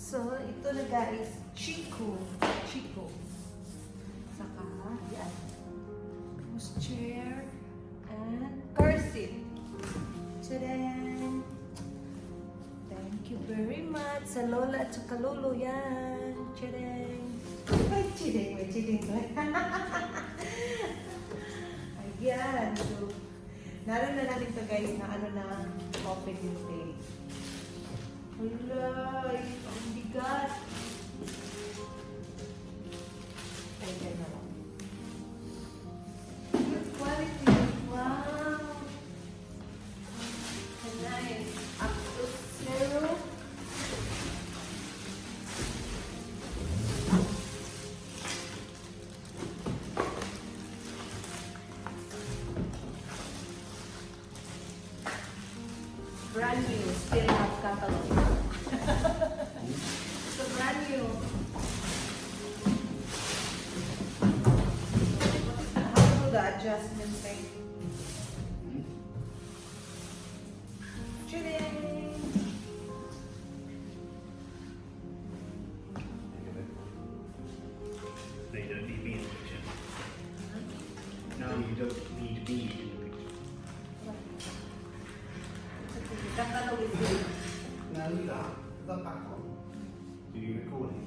So, ito na guys, Chicco. Chicco. Saka, yan. Pushchair and car seat. Tadaan! Thank you very much sa Lola at saka Lolo yan. Tadaan! May chideng. Ayan. So, naroon na natin ito guys na ano na open yung tape. Wala, ang bigat. Ayan na lang. Good quality. Wow. Nice. Up to 0. Brand new. Still have catalog. So brand new. How to do the adjustment thing? Chilling. They don't need me in the picture. No, you don't need me in the picture. Catalog is good. No, you are. Is that back on? Are you recording?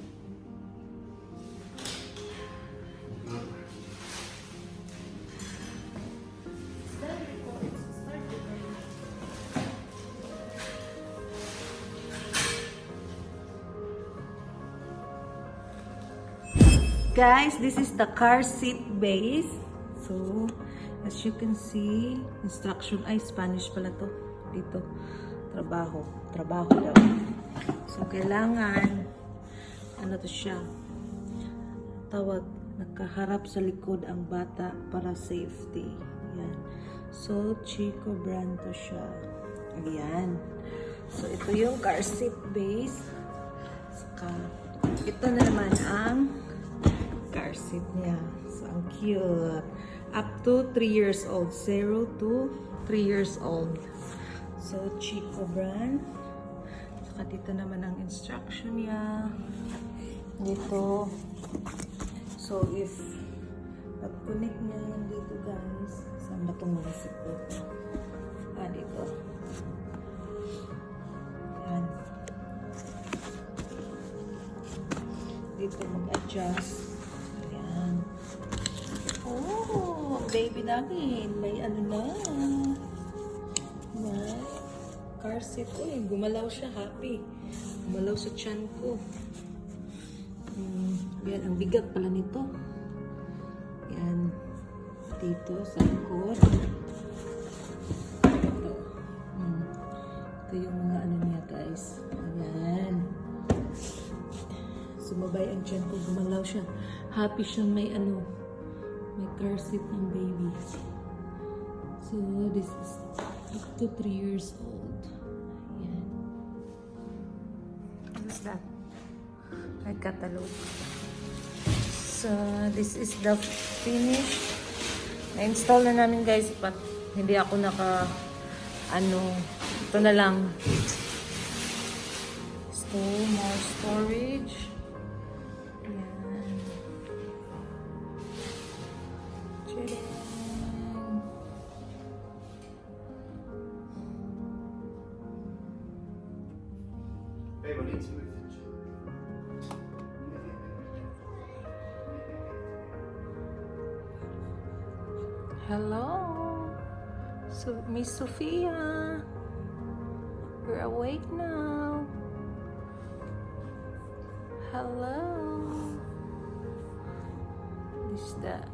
No. Start recording. Start recording. Guys, this is the car seat base. So, as you can see, instruction ay Spanish pala to. Dito, trabaho daw. So, kailangan ano to siya, tawag, nakaharap sa likod ang bata para safety. Yan. So, Chicco brand to siya. Ayan. So, ito yung car seat base. Saka, ito na naman ang car seat niya. So, ang cute. Up to 3 years old. 0 to 3 years old. So, Chicco brand. Saka dito naman ang instruction niya. Dito. So, if pag-connect niya yan dito guys, saan ba itong mga support? Dito. Yan. Dito mag-adjust. Ayan. Oh, baby namin. May ano na. May car seat. Uy, gumalaw siya. Happy. Gumalaw sa tiyan ko. Yan, ang bigat pala nito. Yan. Dito sa likod. Ito. Ito yung mga ano niya guys. Ayan. Sumabay ang tiyan ko. Gumalaw siya. Happy siyang may ano. May car seat ng baby. So, this is up to 3 years old. Ayan. What is that? May catalog. So, this is the finish. Na-install na namin guys. But, hindi ako ito na lang. So, more storage. Ayan. Chilling. Babe, I need to move. Hello, so Miss Sophia, you're awake now. Hello. This that.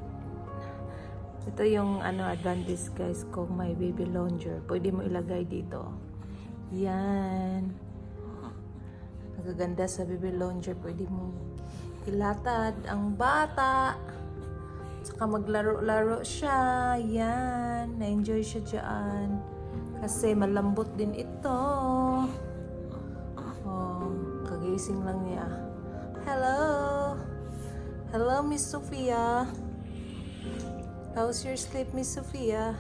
Ito yung advantage guys kung may baby lounger. Pwede mo ilagay dito. Yan. Nagaganda sa baby lounger. Pwede mo ilatad ang bata. Saka maglaro-laro siya. Yan. Na-enjoy siya dyan. Kasi malambot din ito. Oh, kagising lang niya. Hello. Hello, Miss Sophia. How's your sleep, Miss Sophia?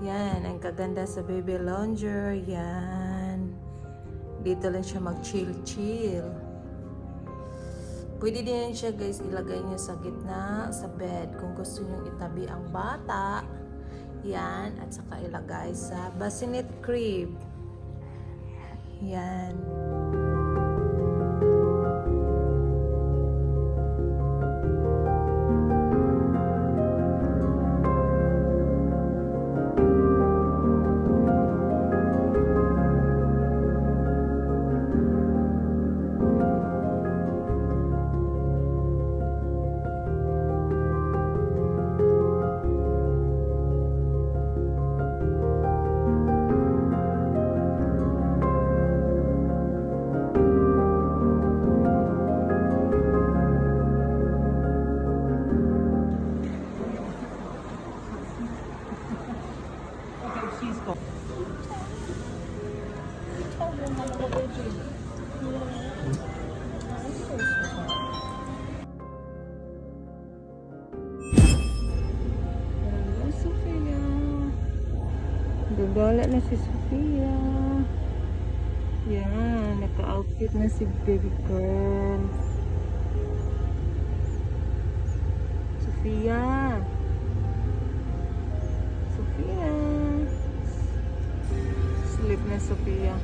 Yan. Ang kaganda sa baby lounger. Yan. Dito lang siya mag-chill-chill. Pwede din siya guys, ilagay niyo sa gitna, sa bed. Kung gusto niyo itabi ang bata, yan. At saka ilagay sa bassinet crib. Yan. Gagala na si Sophia. Yan, naka-outfit na si baby girl. Sophia. Sophia. Sleep na Sophia.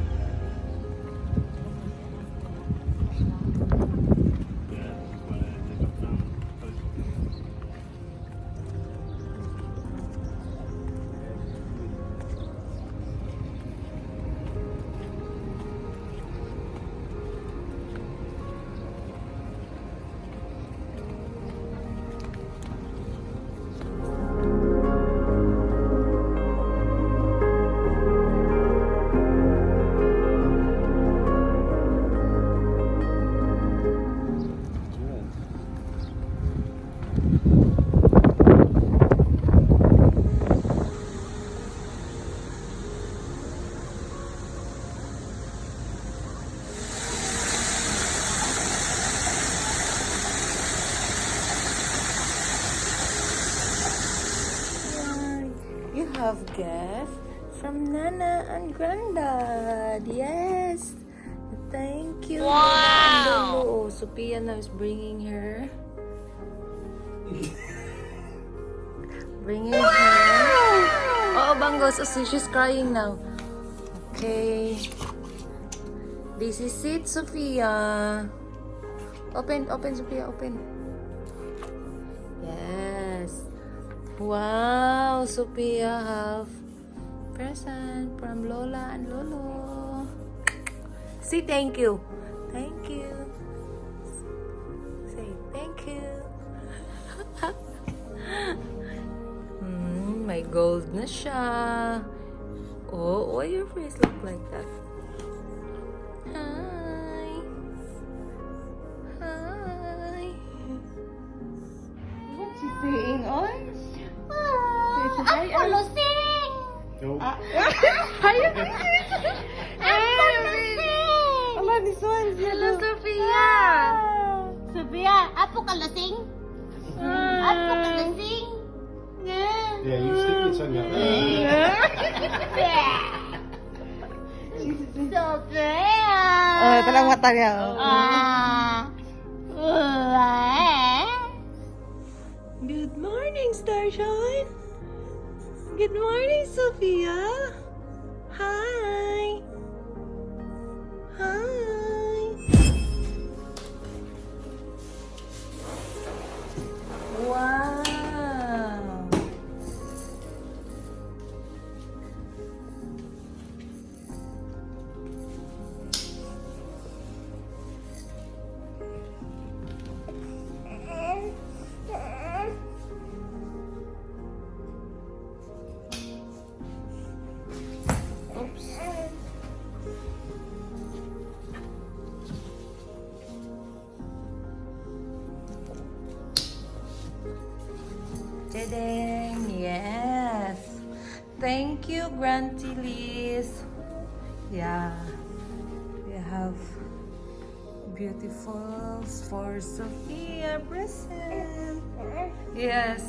You have gifts from Nana and Granddad. Yes. Thank you. Wow. Lolo. Sophia now is bringing her. Bringing her. Oh, bangos. So she's crying now. Okay. This is it, Sophia. Open, Sophia, open. Yes. Wow, Sophia have present from Lola and Lolo. Say thank you. Thank you. Say thank you. My gold na siya. Oh, why your face look like that? Hi. Hi. What's she saying, on? Ako lusing! Nope. Ayaw na Ako lusing! Ala, this one. Hello, Sophia. Sophia, apo ka lusing? Apo ka lusing? Yeah, you stick your tongue out. Sophia! Talang mata niya. Good morning, Starshine. Good morning, Sophia. Hi. Hi. Wow. Oops. Ta-dang! Yes! Thank you, Granty Liz. Yeah. We have beautiful for Sophia present. Yes.